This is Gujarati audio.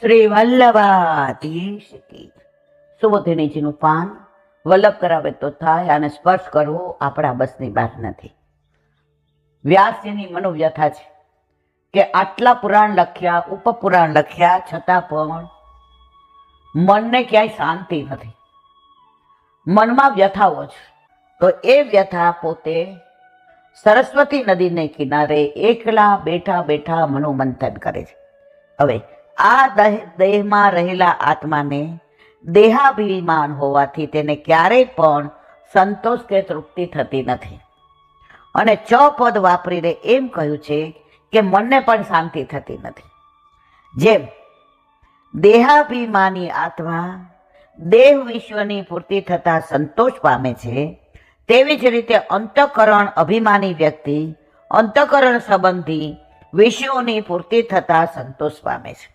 શ્રી વલ્લભાધીશ કી. સુબોધિનીજીનું પાન વલ્લભ કરાવે તો થાય, અને સ્પર્શ કરવો આપણા બસની વાત નથી. વ્યાસજીની મનોવ્યથા છે કે આટલા પુરાણ લખ્યા, ઉપપુરાણ લખ્યા, છતાં પણ મનને ક્યાંય શાંતિ નથી, મનમાં વ્યથાઓ છે. તો એ વ્યથા પોતે સરસ્વતી નદીને કિનારે એકલા બેઠા બેઠા મનોમંથન કરે છે. હવે આ દેહમાં રહેલા આત્માને દેહાભિમાન હોવાથી તેને ક્યારેય પણ સંતોષ કે તૃપ્તિ થતી નથી. અને ચ પદ વાપરીને એમ કહ્યું છે કે મનને પણ શાંતિ થતી નથી. જેમ દેહાભિમાની આત્મા દેહ વિશ્વની પૂર્તિ થતા સંતોષ પામે છે, તેવી જ રીતે અંતઃકરણ અભિમાની વ્યક્તિ અંતઃકરણ સંબંધી વિષયોની પૂર્તિ થતા સંતોષ પામે છે.